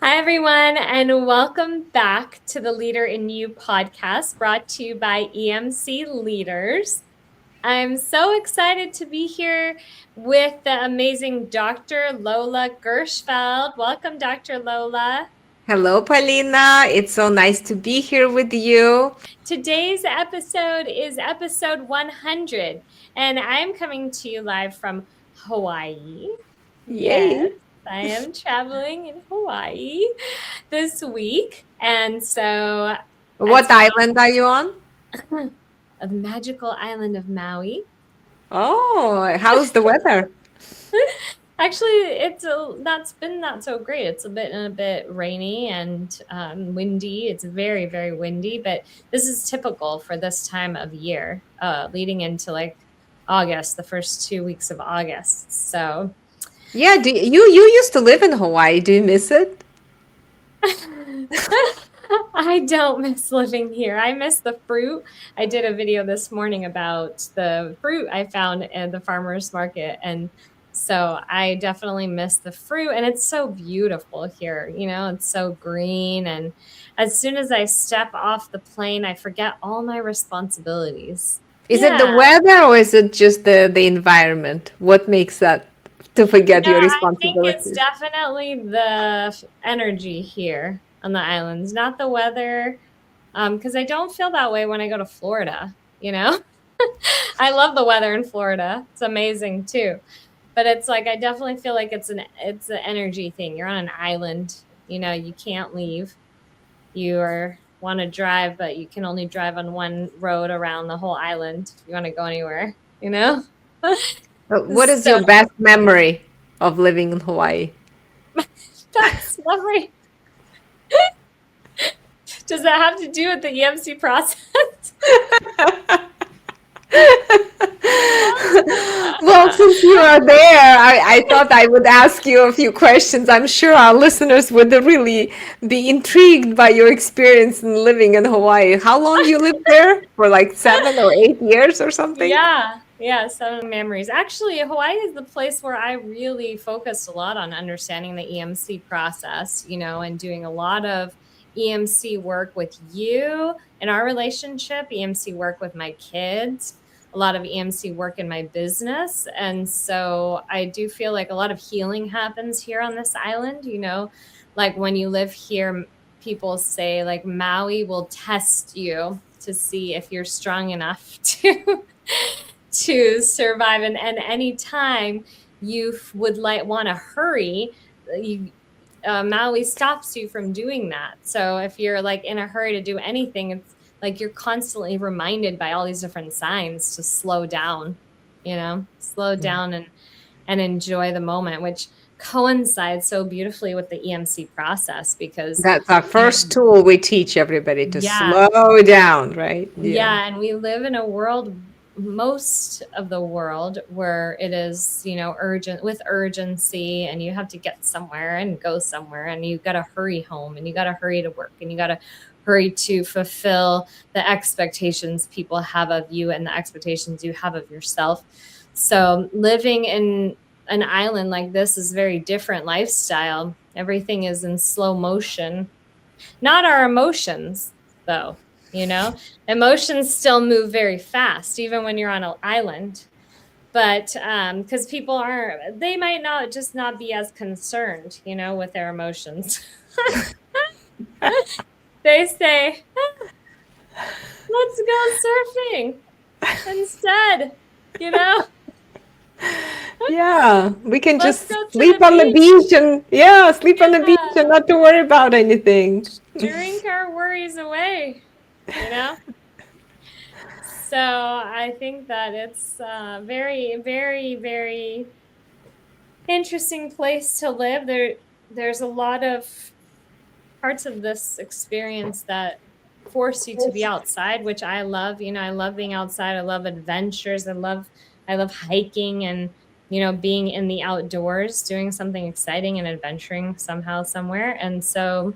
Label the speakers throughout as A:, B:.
A: Hi, everyone, and welcome back to the Leader in You podcast brought to you by EMC Leaders. I'm so excited to be here with the amazing Dr. Lola Gershfeld. Welcome, Dr. Lola.
B: Hello, Polina. It's so nice to be here with you.
A: Today's episode is episode 100, and I'm coming to you live from Hawaii. Yes,
B: Yay.
A: I am traveling in Hawaii this week. And so, as
B: What
A: you
B: island are you on?
A: know, the magical island of Maui.
B: Oh, how's the weather?
A: Actually, that's been not so great. It's a bit rainy and windy. It's very, very windy, but this is typical for this time of year, leading into like August, the first 2 weeks of August. So
B: Yeah, you used to live in Hawaii. Do you miss it?
A: I don't miss living here. I miss the fruit. I did a video this morning about the fruit I found at the farmer's market. And so I definitely miss the fruit. And it's so beautiful here. It's so green. And as soon as I step off the plane, I forget all my responsibilities.
B: Is it the
A: Yeah.
B: weather or is it just the environment? What makes that to forget your
A: I think it's
B: responsibilities?
A: definitely the energy here on the islands, not the weather. Because I don't feel that way when I go to Florida, you know? I love the weather in Florida. It's amazing too. But it's like I definitely feel like it's an energy thing. You're on an island, you can't leave. You are want to drive, but you can only drive on one road around the whole island if you want to go anywhere, you know?
B: What is
A: So
B: your best memory of living in Hawaii?
A: that's lovely. Does that have to do with the EMC process?
B: Well, since you are there, I thought I would ask you a few questions. I'm sure our listeners would really be intrigued by your experience in living in Hawaii. How long you lived there? For like 7 or 8 years or something?
A: Yeah, some memories. Actually, Hawaii is the place where I really focused a lot on understanding the EMC process, and doing a lot of EMC work with you in our relationship, EMC work with my kids, a lot of EMC work in my business. And so I do feel like a lot of healing happens here on this island, like when you live here, people say like Maui will test you to see if you're strong enough to survive. And any time you would want to hurry, Maui stops you from doing that. So if you're like in a hurry to do anything, it's like you're constantly reminded by all these different signs to slow down, slow down and enjoy the moment, which coincides so beautifully with the EMC process because
B: That's our first tool we teach everybody to
A: yeah,
B: slow down, right? Yeah.
A: yeah, and we live in a world, most of the world, where it is, urgent with urgency, and you have to get somewhere and go somewhere, and you got to hurry home, and you got to hurry to work, and you got to hurry to fulfill the expectations people have of you and the expectations you have of yourself. So living in an island like this is very different lifestyle. Everything is in slow motion. Not our emotions, though, emotions still move very fast, even when you're on an island. But because people they might not be as concerned, with their emotions. They say, let's go surfing instead, you know,
B: Yeah, we can
A: let's
B: just
A: go to
B: sleep
A: the
B: on the
A: beach.
B: beach and yeah, sleep on the beach
A: Yeah,
B: and not to worry about anything.
A: drink our worries away, you know? So I think that it's a very, very, very interesting place to live. There's a lot of parts of this experience that force you to be outside, which I love. I love being outside. I love adventures. I love hiking and being in the outdoors, doing something exciting and adventuring somehow somewhere. And so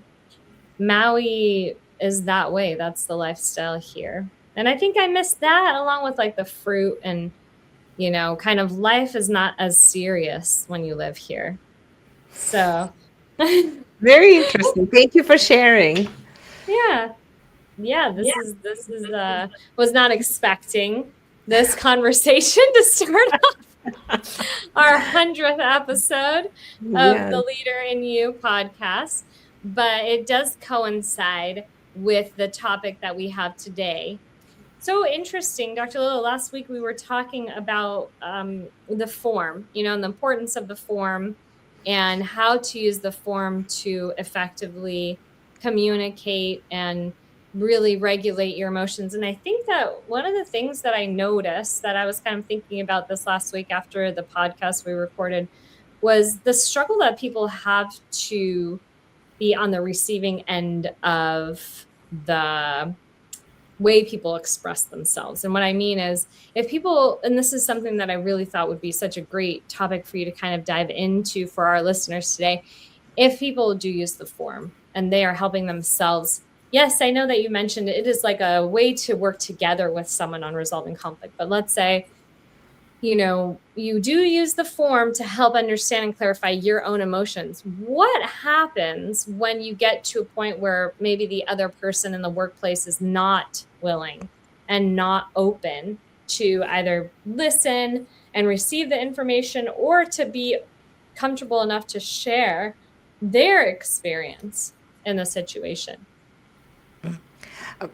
A: Maui is that way. That's the lifestyle here. And I think I missed that along with like the fruit and, kind of life is not as serious when you live here. So
B: Very interesting. Thank you for sharing.
A: Yeah. Yeah, this is was not expecting this conversation to start our 100th episode of
B: Yeah.
A: the Leader in You podcast, but it does coincide with the topic that we have today. So interesting, Dr. Lilla. Last week we were talking about the form, and the importance of the form and how to use the form to effectively communicate and really regulate your emotions. And I think that one of the things that I noticed that I was kind of thinking about this last week after the podcast we recorded was the struggle that people have to be on the receiving end of the way people express themselves. And what I mean is, if people, and this is something that I really thought would be such a great topic for you to kind of dive into for our listeners today, if people do use the form and they are helping themselves. Yes, I know that you mentioned it is like a way to work together with someone on resolving conflict, but let's say you do use the form to help understand and clarify your own emotions. What happens when you get to a point where maybe the other person in the workplace is not willing and not open to either listen and receive the information or to be comfortable enough to share their experience in the situation?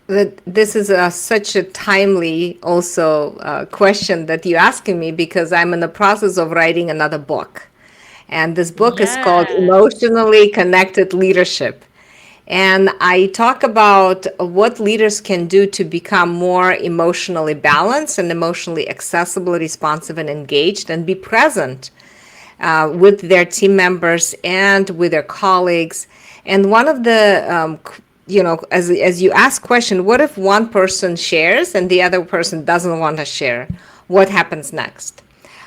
B: This is such a timely also question that you're asking me because I'm in the process of writing another book. And this book is called
A: Yes.
B: Emotionally Connected Leadership. And I talk about what leaders can do to become more emotionally balanced and emotionally accessible, responsive, and engaged, and be present with their team members and with their colleagues. And one of the as you ask question, what if one person shares and the other person doesn't want to share? What happens next?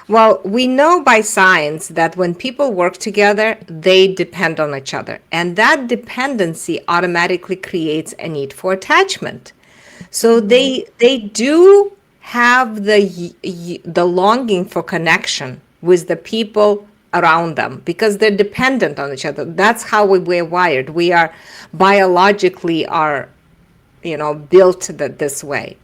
B: Well, we know by science that when people work together, they depend on each other. And that dependency automatically creates a need for attachment. So
A: Mm-hmm.
B: they do have the longing for connection with the people around them because they're dependent on each other. That's how we're wired. We are biologically are built this way.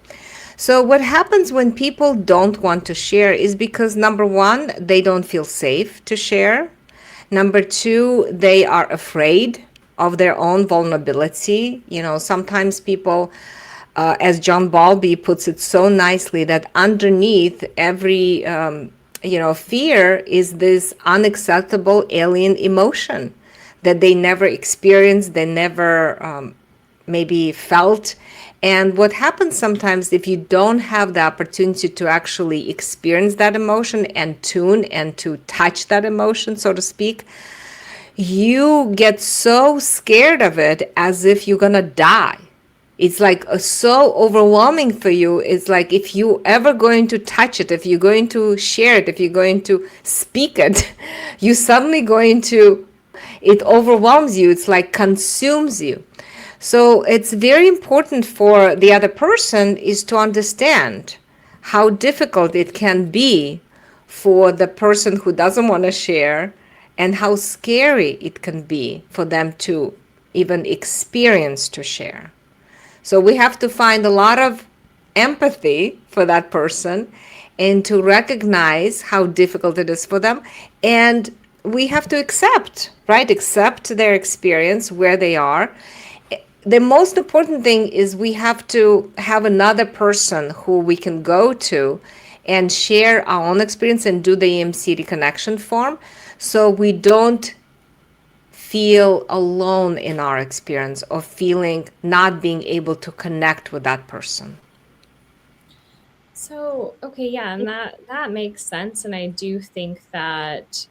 B: So what happens when people don't want to share is because number one, they don't feel safe to share. Number two, they are afraid of their own vulnerability. Sometimes people, as John Bowlby puts it so nicely, that underneath every fear is this unacceptable alien emotion that they never experienced, they never maybe felt. And what happens sometimes if you don't have the opportunity to actually experience that emotion and tune and to touch that emotion, so to speak, you get so scared of it as if you're gonna die. It's like so overwhelming for you. It's like if you ever going to touch it, if you're going to share it, if you're going to speak it, you suddenly going to, it overwhelms you. It's like consumes you. So it's very important for the other person is to understand how difficult it can be for the person who doesn't want to share and how scary it can be for them to even experience to share. So we have to find a lot of empathy for that person and to recognize how difficult it is for them. And we have to accept, right? Accept their experience where they are. The most important thing is we have to have another person who we can go to and share our own experience and do the EMC reconnection form so we don't feel alone in our experience or feeling not being able to connect with that person.
A: So, okay, yeah, and that makes sense. And I do think that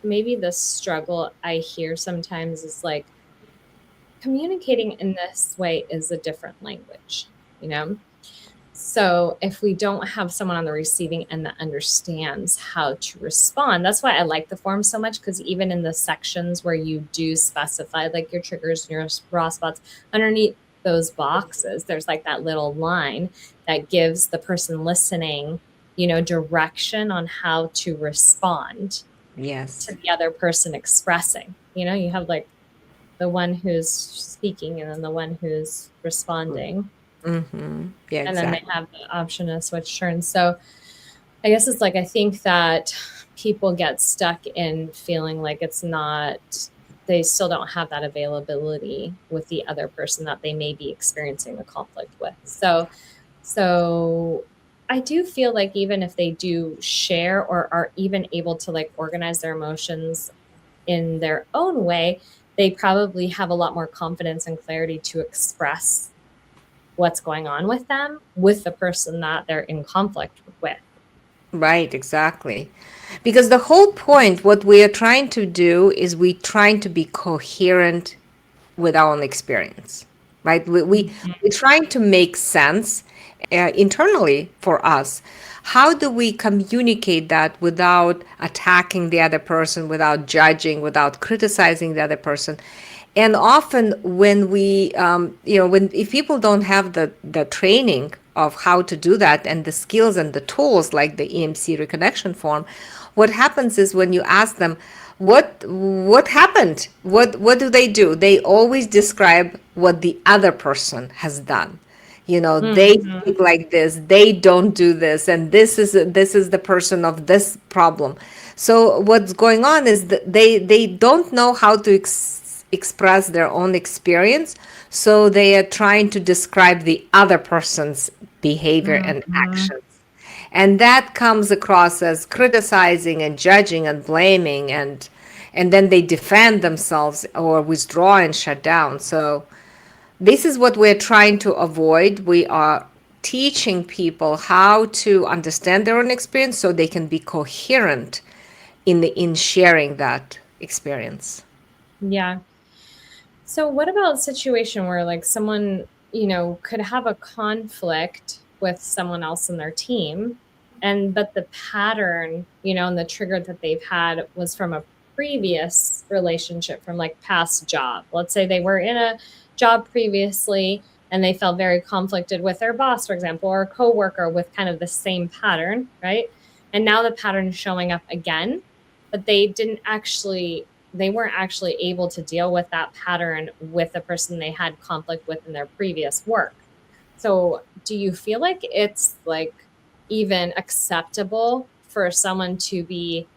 A: maybe the struggle I hear sometimes is like communicating in this way is a different language, you know? So if we don't have someone on the receiving end that understands how to respond, that's why I like the form so much, because even in the sections where you do specify like your triggers and your raw spots, underneath those boxes, there's like that little line that gives the person listening, direction on how to respond
B: Yes.
A: to the other person expressing. You have like the one who's speaking and then the one who's responding.
B: Yeah,
A: And then they
B: exactly.
A: have the option to switch turns. So I guess it's like I think that people get stuck in feeling like it's not, they still don't have that availability with the other person that they may be experiencing the conflict with. So I do feel like even if they do share or are even able to like organize their emotions in their own way, they probably have a lot more confidence and clarity to express what's going on with them with the person that they're in conflict with.
B: Right, exactly. Because the whole point, what we are trying to do is we trying to be coherent with our own experience, right? We're trying to make sense internally for us. How do we communicate that without attacking the other person, without judging, without criticizing the other person? And often when when if people don't have the training of how to do that and the skills and the tools like the EMC reconnection form, what happens is when you ask them, what happened? What do? They always describe what the other person has done. They
A: Mm-hmm.
B: speak like this, they don't do this, and this is the person of this problem. So what's going on is that they don't know how to express their own experience, so they are trying to describe the other person's behavior and
A: Mm-hmm.
B: actions, and that comes across as criticizing and judging and blaming, and then they defend themselves or withdraw and shut down. So this is what we're trying to avoid. We are teaching people how to understand their own experience so they can be coherent in sharing that experience.
A: Yeah. So what about a situation where like someone, could have a conflict with someone else in their team and but the pattern, and the trigger that they've had was from a previous relationship from like past job. Let's say they were in a job previously and they felt very conflicted with their boss, for example, or a coworker with kind of the same pattern, right? And now the pattern is showing up again, but they weren't actually able to deal with that pattern with the person they had conflict with in their previous work. So, do you feel like it's like even acceptable for someone to be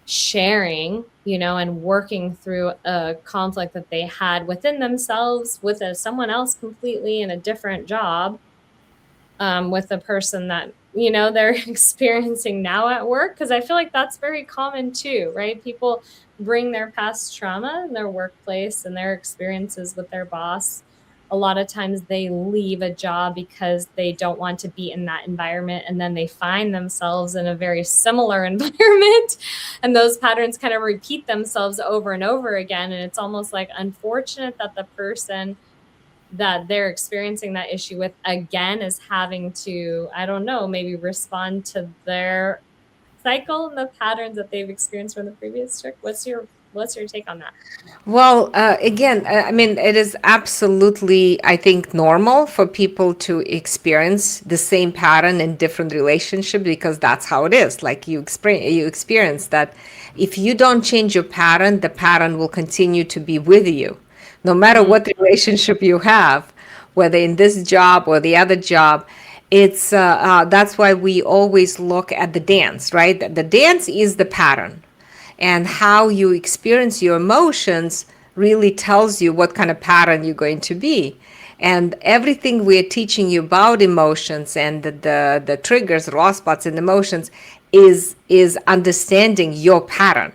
A: sharing, and working through a conflict that they had within themselves with someone else completely in a different job, with the person that they're experiencing now at work? Because I feel like that's very common too, right? People bring their past trauma in their workplace and their experiences with their boss. A lot of times they leave a job because they don't want to be in that environment, and then they find themselves in a very similar environment, and those patterns kind of repeat themselves over and over again. And it's almost like unfortunate that the person that they're experiencing that issue with again is having to, I don't know, maybe respond to their cycle and the patterns that they've experienced from the previous trick. What's your take on that?
B: Well, again, I mean, it is absolutely, I think, normal for people to experience the same pattern in different relationships because that's how it is. Like you experience that if you don't change your pattern, the pattern will continue to be with you, no matter
A: Mm,
B: what relationship you have, whether in this job or the other job. It's That's why we always look at the dance, right? The dance is the pattern, and how you experience your emotions really tells you what kind of pattern you're going to be. And everything we're teaching you about emotions and the triggers, raw spots in emotions, is understanding your pattern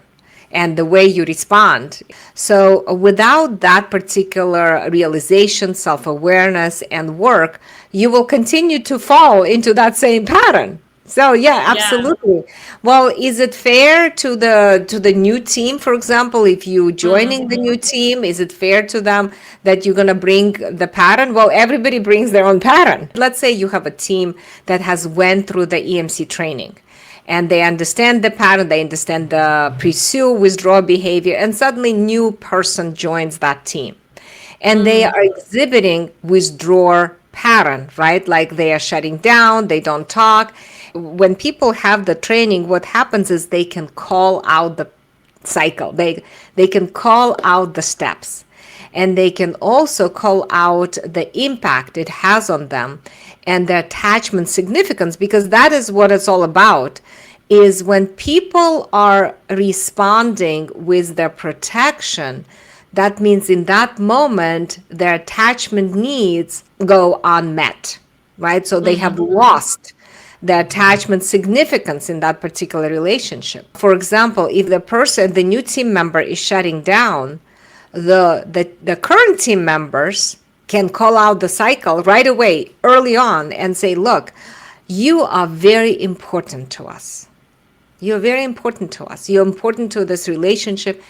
B: and the way you respond. So, without that particular realization, self awareness, and work, you will continue to fall into that same pattern. So yeah,
A: yeah.
B: absolutely. Well, is it fair to the new team, for example, if you joining the
A: Mhm.
B: new team, is it fair to them that you're gonna bring the pattern? Well, everybody brings their own pattern. Let's say you have a team that has went through the EMC training and they understand the pattern, they understand the pursue, withdraw behavior, and suddenly new person joins that team and they
A: Mm,
B: are exhibiting withdraw pattern, right? Like they are shutting down, they don't talk. When people have the training, what happens is they can call out the cycle. They can call out the steps. and they can also call out the impact it has on them and the attachment significance, because that is what it's all about. Is when people are responding with their protection, that means in that moment their attachment needs go unmet, right? So they have
A: Mm-hmm.
B: lost the attachment significance in that particular relationship. For example, if the new team member is shutting down, the current team members can call out the cycle right away, early on, and say, look, you are very important to us. You're very important to us. You're important to this relationship.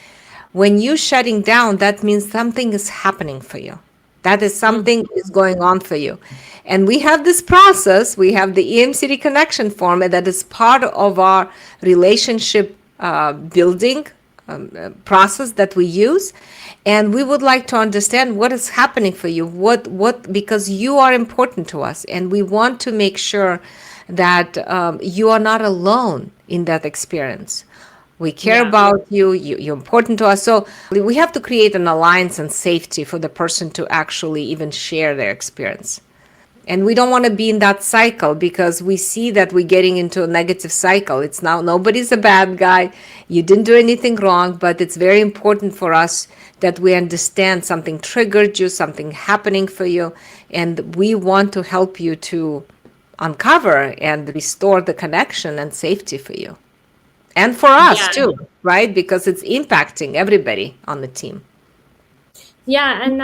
B: When you shutting down, that means something is happening for you. That is something is going on for you. And we have this process. We have the EMC reconnection form, and that is part of our relationship building process that we use. And we would like to understand what is happening for you, because you are important to us, and we want to make sure that you are not alone in that experience. We care
A: Yeah.
B: about you, you're important to us. So we have to create an alliance and safety for the person to actually even share their experience. And we don't want to be in that cycle, because we see that we're getting into a negative cycle. It's now nobody's a bad guy. You didn't do anything wrong, but it's very important for us that we understand something triggered you, something happening for you, and we want to help you to uncover and restore the connection and safety for you. And for us
A: Yeah.
B: too, right? Because it's impacting everybody on the team.
A: Yeah, and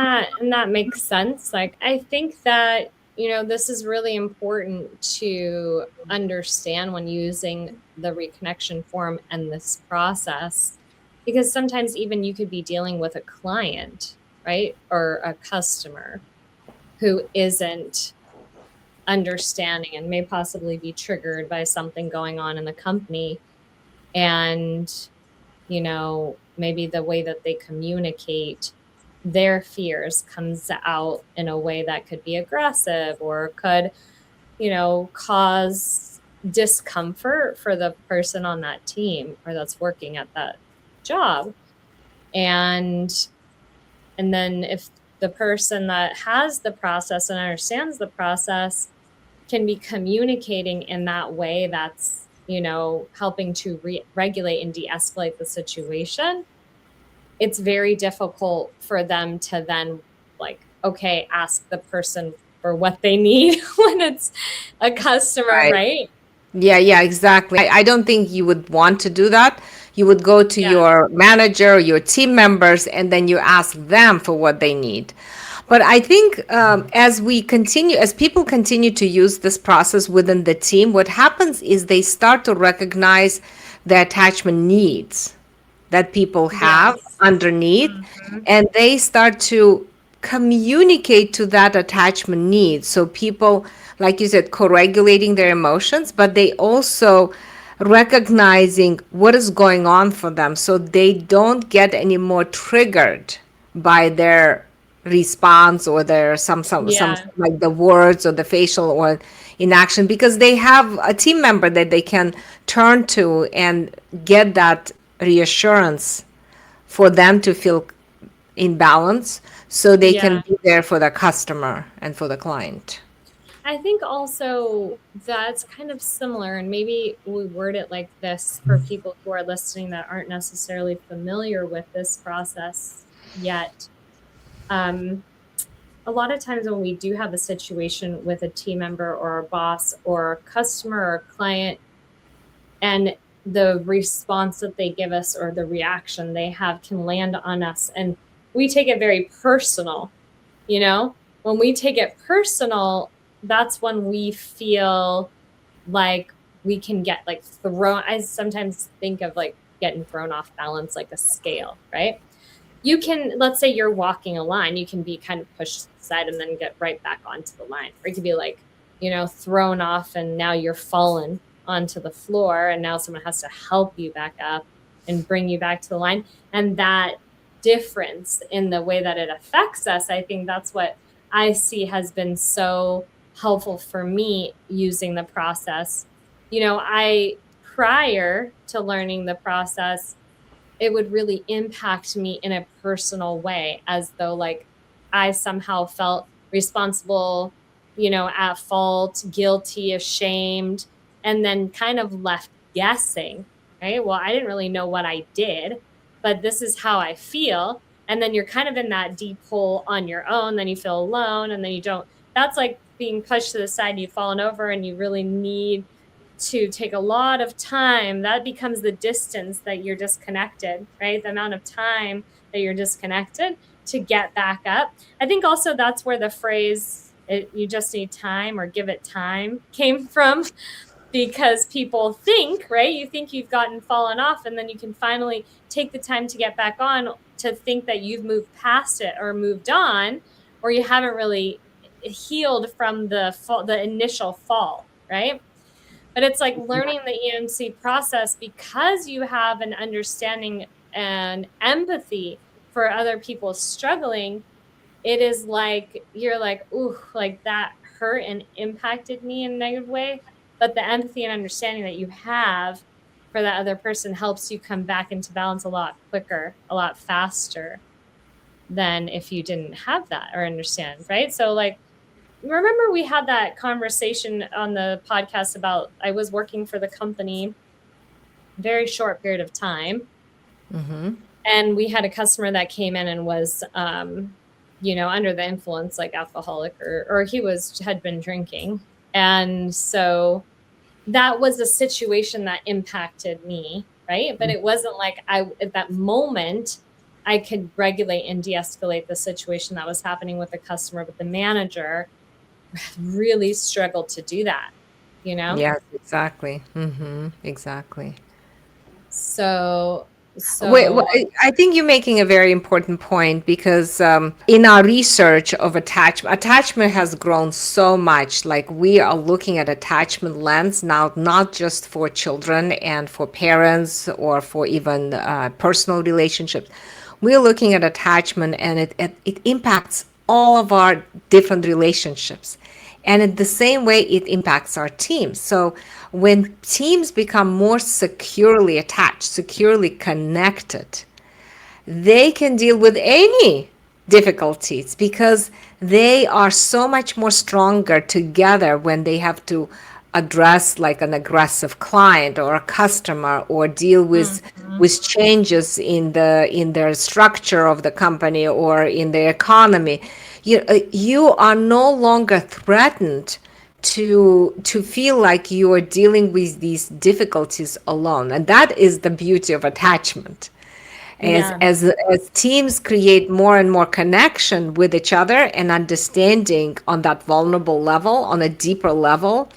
A: that makes sense. Like, I think that, this is really important to understand when using the reconnection form and this process, because sometimes even you could be dealing with a client, right? Or a customer who isn't understanding and may possibly be triggered by something going on in the company. And, maybe the way that they communicate their fears comes out in a way that could be aggressive or could, cause discomfort for the person on that team or that's working at that job. And then if the person that has the process and understands the process can be communicating in that way that's, helping to regulate and de-escalate the situation, it's very difficult for them to then, like, okay, ask the person for what they need when it's a customer,
B: Right.
A: right?
B: Yeah, exactly. I don't think you would want to do that. You would go to
A: Yeah.
B: your manager, your team members, and then you ask them for what they need. But I think as people continue to use this process within the team, what happens is they start to recognize the attachment needs that people have
A: Yes.
B: underneath,
A: Mhm.
B: and they start to communicate to that attachment need. So people, like you said, co-regulating their emotions, but they also recognizing what is going on for them, so they don't get any more triggered by their response or their some
A: Yeah.
B: like the words or the facial or inaction, because they have a team member that they can turn to and get that reassurance for them to feel in balance, so they can
A: Yeah.
B: be there for the customer and for the client.
A: I think also that's kind of similar, and maybe we word it like this for people who are listening that aren't necessarily familiar with this process yet. Um, a lot of times when we do have a situation with a team member or a boss or a customer or a client, and the response that they give us or the reaction they have can land on us, and we take it very personal. When we take it personal, that's when we feel like we can get like thrown. I sometimes think of like getting thrown off balance, like a scale, right? You can, let's say you're walking a line, you can be kind of pushed to the side and then get right back onto the line. Or you could be like, thrown off and now you're fallen onto the floor and now someone has to help you back up and bring you back to the line. And that difference in the way that it affects us, I think that's what I see has been so helpful for me using the process. I, prior to learning the process, it would really impact me in a personal way, as though like I somehow felt responsible, at fault, guilty, ashamed, and then kind of left guessing, right? Well, I didn't really know what I did, but this is how I feel. And then you're kind of in that deep hole on your own. Then you feel alone, and then you don't. That's like being pushed to the side, you've fallen over, and you really need to take a lot of time. That becomes the distance that you're disconnected, right? The amount of time that you're disconnected to get back up. I think also that's where the phrase, you just need time or give it time, came from, because people think, right? You think you've fallen off, and then you can finally take the time to get back on, to think that you've moved past it or moved on, or you haven't really healed from the initial fall, right? But it's like learning the EMC process, because you have an understanding and empathy for other people struggling. It is like, you're like, ooh, like that hurt and impacted me in a negative way. But the empathy and understanding that you have for that other person helps you come back into balance a lot quicker, a lot faster than if you didn't have that or understand, right? So like, remember we had that conversation on the podcast about, I was working for the company very short period of time. And we had a customer that came in and was, under the influence, like alcoholic, or had been drinking. And so that was a situation that impacted me, right? But it wasn't like at that moment, I could regulate and de-escalate the situation that was happening with the customer, but the manager really struggled to do that,
B: Yes, exactly. Exactly.
A: So,
B: I think you're making a very important point because in our research of attachment has grown so much. Like we are looking at attachment lens now, not just for children and for parents or for even personal relationships. We're looking at attachment, and it impacts all of our different relationships. And in the same way, it impacts our teams. So when teams become more securely attached, securely connected, they can deal with any difficulties because they are so much more stronger together when they have to address like an aggressive client or a customer, or deal with changes in their structure of the company or in the economy. You are no longer threatened to feel like you are dealing with these difficulties alone, and that is the beauty of attachment. As teams create more and more connection with each other and understanding on that vulnerable level, on a deeper level,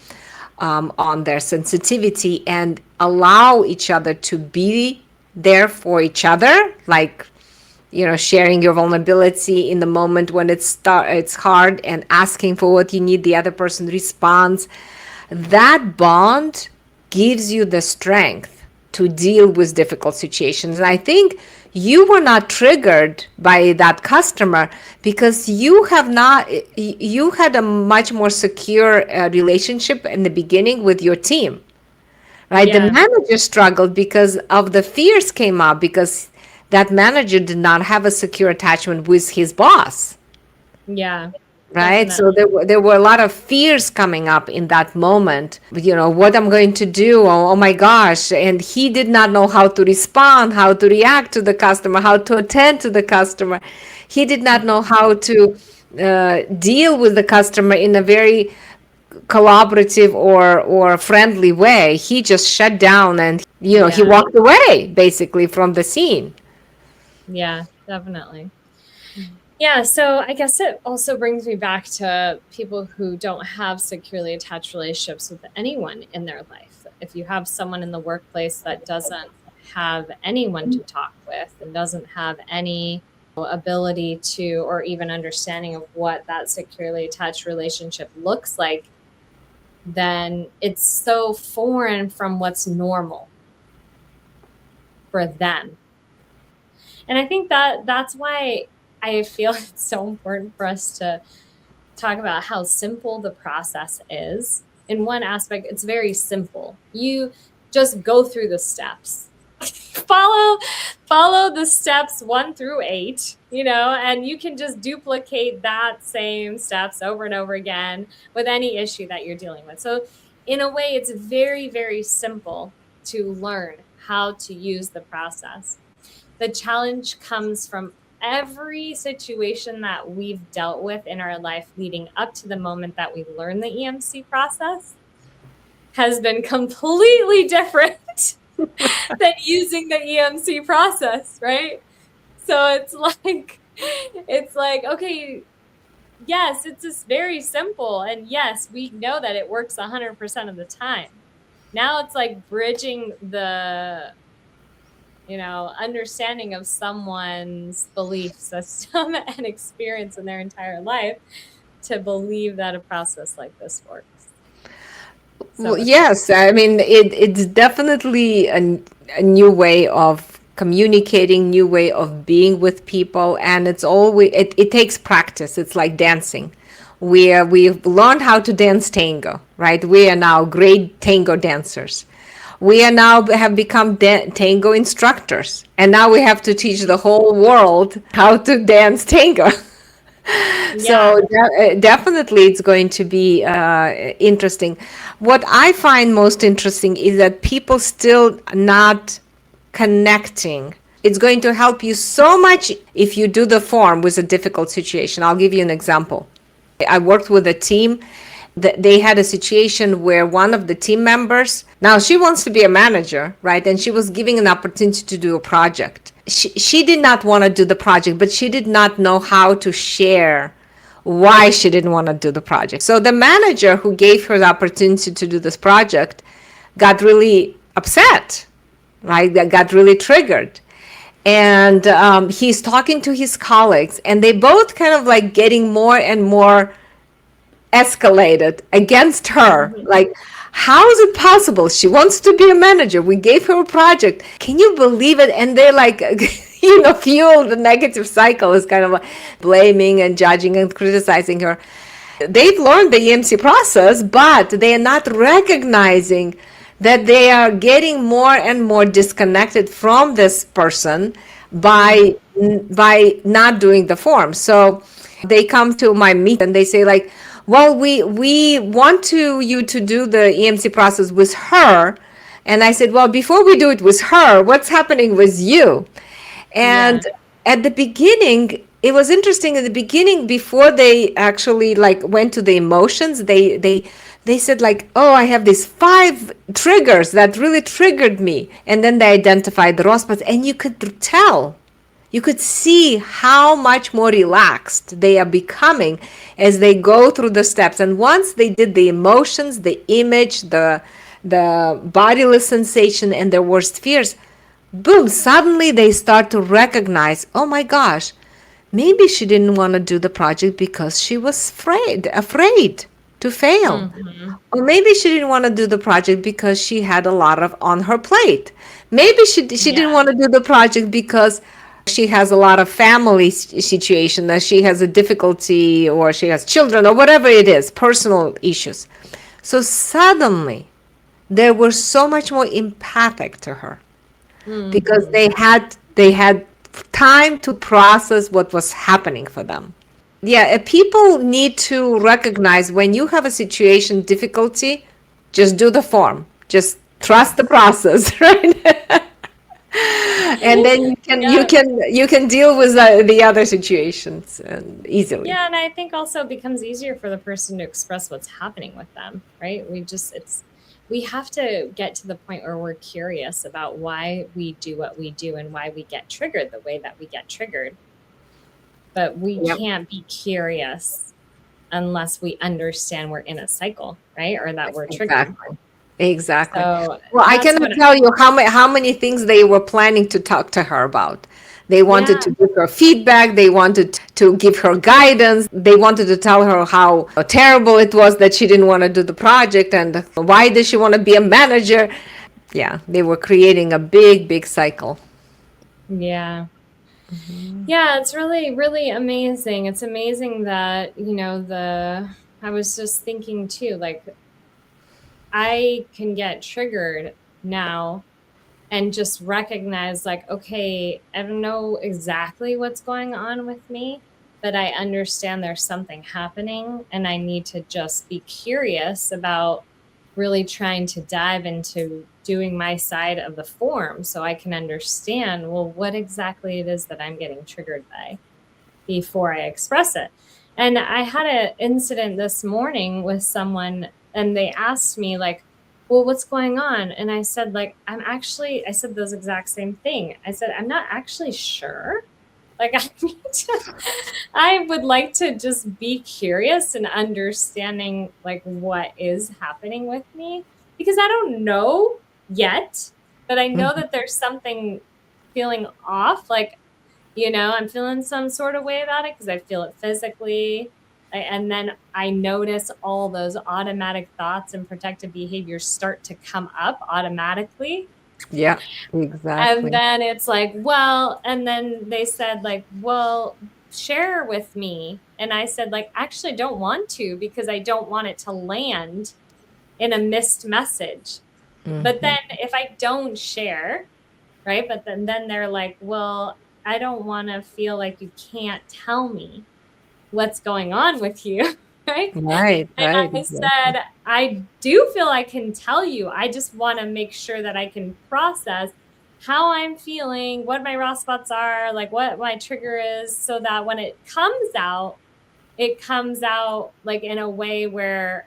B: on their sensitivity, and allow each other to be there for each other, like sharing your vulnerability in the moment when it's hard, and asking for what you need, the other person responds. That bond gives you the strength to deal with difficult situations. And I think you were not triggered by that customer because you had a much more secure relationship in the beginning with your team, right? The manager struggled because of the fears came up, because that manager did not have a secure attachment with his boss.
A: Yeah.
B: Right. So there were a lot of fears coming up in that moment, what I'm going to do. Oh my gosh. And he did not know how to respond, how to react to the customer, how to attend to the customer. He did not know how to deal with the customer in a very collaborative or friendly way. He just shut down, and he walked away basically from the scene.
A: Yeah, definitely. Yeah, so I guess it also brings me back to people who don't have securely attached relationships with anyone in their life. If you have someone in the workplace that doesn't have anyone to talk with and doesn't have any ability to, or even understanding of what that securely attached relationship looks like, then it's so foreign from what's normal for them. And I think that's why I feel it's so important for us to talk about how simple the process is. In one aspect, it's very simple. You just go through the steps. follow the steps 1 through 8, and you can just duplicate that same steps over and over again with any issue that you're dealing with. So in a way, it's very, very simple to learn how to use the process. The challenge comes from every situation that we've dealt with in our life leading up to the moment that we learn the EMC process has been completely different than using the EMC process, right? So it's like, okay, yes, it's just very simple. And yes, we know that it works 100% of the time. Now it's like bridging the, understanding of someone's belief system and experience in their entire life to believe that a process like this works.
B: Well, yes, I mean it's definitely a new way of communicating, new way of being with people, and it takes practice. It's like dancing. We've learned how to dance tango, right? We are now great tango dancers. We are now have become tango instructors, and now we have to teach the whole world how to dance tango. So definitely it's going to be interesting. What I find most interesting is that people still not connecting. It's going to help you so much if you do the form with a difficult situation. I'll give you an example. I worked with a team that they had a situation where one of the team members, now she wants to be a manager, right? And she was giving an opportunity to do a project. She did not want to do the project, but she did not know how to share why she didn't want to do the project. So the manager who gave her the opportunity to do this project got really upset, right? That got really triggered. And he's talking to his colleagues, and they both kind of like getting more and more escalated against her. Like, how is it possible? She wants to be a manager. We gave her a project. Can you believe it? And they're like, fuel the negative cycle is kind of like blaming and judging and criticizing her. They've learned the EMC process, but they are not recognizing that they are getting more and more disconnected from this person by not doing the form. So they come to my meet and they say like, well, we want you to do the EMC process with her. And I said, well, before we do it with her, what's happening with you? And at the beginning, it was interesting. At the beginning, before they actually like went to the emotions, they said like, oh, I have these 5 triggers that really triggered me. And then they identified the raw spots, and you could tell. You could see how much more relaxed they are becoming as they go through the steps. And once they did the emotions, the image, the bodily sensation, and their worst fears, boom, suddenly they start to recognize, oh my gosh, maybe she didn't want to do the project because she was afraid to fail. Or maybe she didn't want to do the project because she had a lot on her plate. Maybe she didn't want to do the project because she has a lot of family situation, that she has a difficulty, or she has children, or whatever it is, personal issues. So suddenly they were so much more empathic to her because they had time to process what was happening for them. Yeah, people need to recognize when you have a situation difficulty, just do the form, just trust the process, right? And then you can deal with the other situations easily.
A: Yeah, and I think also it becomes easier for the person to express what's happening with them, right? We have to get to the point where we're curious about why we do what we do and why we get triggered the way that we get triggered. But we can't be curious unless we understand we're in a cycle, right? Or that we're triggered.
B: Exactly. So well, I cannot tell you how many things they were planning to talk to her about. They wanted to give her feedback. They wanted to give her guidance. They wanted to tell her how terrible it was that she didn't want to do the project and why did she want to be a manager. Yeah, they were creating a big, big cycle.
A: Yeah. Yeah, it's really, really amazing. It's amazing that, I was just thinking too, like, I can get triggered now and just recognize like, okay, I don't know exactly what's going on with me, but I understand there's something happening and I need to just be curious about really trying to dive into doing my side of the form so I can understand, well, what exactly it is that I'm getting triggered by before I express it. And I had an incident this morning with someone and they asked me like, well, what's going on? And I said, like, I said those exact same thing. I said, I'm not actually sure. Like, I would like to just be curious and understanding like what is happening with me because I don't know yet, but I know
B: Mhm.
A: that there's something feeling off. Like, I'm feeling some sort of way about it because I feel it physically. And then I notice all those automatic thoughts and protective behaviors start to come up automatically.
B: Yeah,
A: And
B: exactly.
A: then it's like, well, and then they said, like, well, share with me. And I said, like, actually, don't want to because I don't want it to land in a missed message. But then if I don't share, right? But then they're like, well, I don't want to feel like you can't tell me what's going on with you, right?
B: Right,
A: And
B: right,
A: I
B: exactly.
A: said, I do feel I can tell you. I just want to make sure that I can process how I'm feeling, what my raw spots are, like what my trigger is, so that when it comes out like in a way where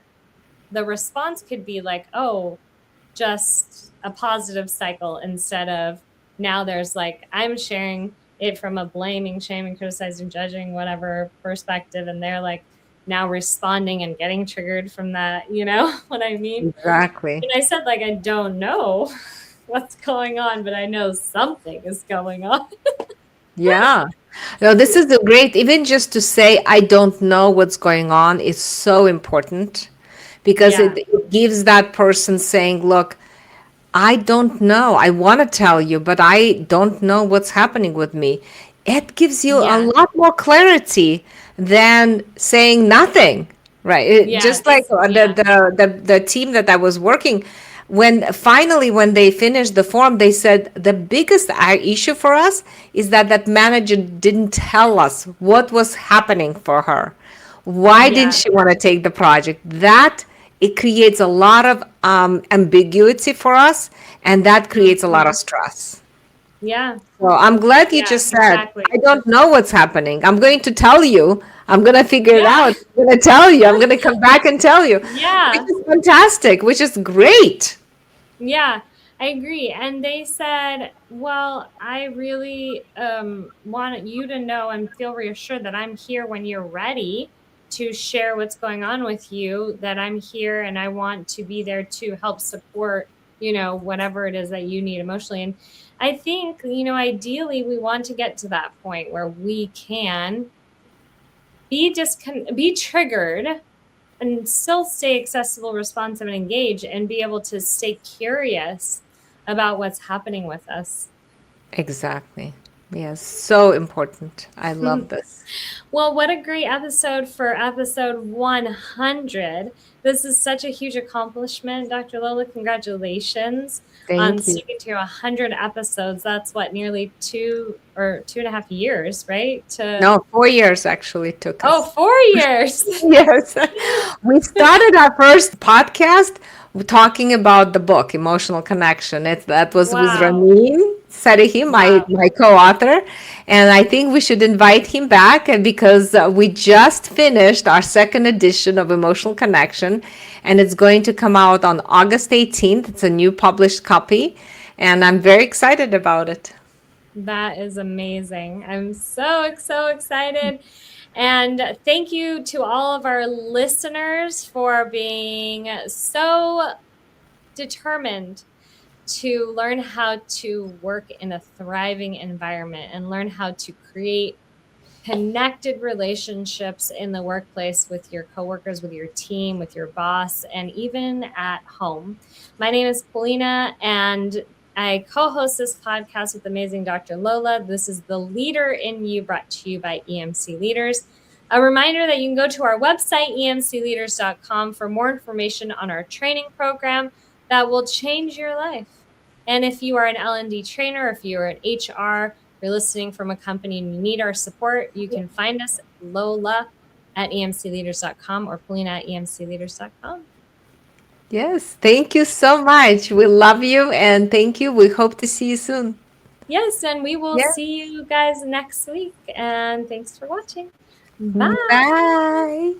A: the response could be like, oh, just a positive cycle instead of now there's like I'm sharing it from a blaming, shaming, criticizing, judging, whatever perspective, and they're like now responding and getting triggered from that, you know what I mean?
B: Exactly.
A: And I said, like, I don't know what's going on, but I know something is going on.
B: Yeah. No, this is a great, even just to say, I don't know what's going on is so important because
A: Yeah,
B: it gives that person saying, look, I don't know. I want to tell you, but I don't know what's happening with me. It gives you a
A: yeah,
B: lot more clarity than saying nothing, right? Just like
A: yes, yeah,
B: the team that I was working, when they finished the form, they said the biggest issue for us is that that manager didn't tell us what was happening for her. Why didn't
A: yeah,
B: she want to take the project? That it creates a lot of ambiguity for us, and that creates a lot of
A: hmm,
B: stress.
A: yeah,
B: So I'm glad you
A: yeah,
B: just said, I
A: exactly,
B: don't know what's happening. I'm going to tell you. I'm going to figure it
A: yeah,
B: out. I'm going to tell you. I'm going to come back and tell you, which
A: yeah.
B: is fantastic, which is great.
A: Yeah, I agree. And they said, well, I really want you to know and feel reassured that I'm here when you're ready to share what's going on with you, that I'm here and I want to be there to help support, whatever it is that you need emotionally. And I think, ideally we want to get to that point where we can be triggered and still stay accessible, responsive, and engaged, and be able to stay curious about what's happening with us.
B: Exactly. Yes, so important. I love this.
A: Well, what a great episode for episode 100. This is such a huge accomplishment, Dr. Lola. Congratulations on
B: Thank you.
A: sticking to 100 episodes. That's what, nearly 2.5 years, right?
B: No, 4 years actually took
A: Oh,
B: us.
A: 4 years.
B: Yes. We started our first podcast talking about the book, Emotional Connection. That was with
A: Wow.
B: Ramin Sarihi,
A: Wow.
B: my co-author. And I think we should invite him back because we just finished our second edition of Emotional Connection, and it's going to come out on August 18th. It's a new published copy, and I'm very excited about it.
A: That is amazing. I'm so excited. And thank you to all of our listeners for being so determined to learn how to work in a thriving environment and learn how to create connected relationships in the workplace with your coworkers, with your team, with your boss, and even at home. My name is Polina, and I co host this podcast with amazing Dr. Lola. This is The Leader in You, brought to you by EMC Leaders. A reminder that you can go to our website, emcleaders.com, for more information on our training program that will change your life. And if you are an L&D trainer, if you're an HR, you're listening from a company and you need our support, you can find us Lola at emcleaders.com or Polina at emcleaders.com.
B: Yes, thank you so much. We love you and thank you. We hope to see you soon.
A: Yes, and we will
B: Yeah.
A: see you guys next week. And thanks for watching. Bye.
B: Bye.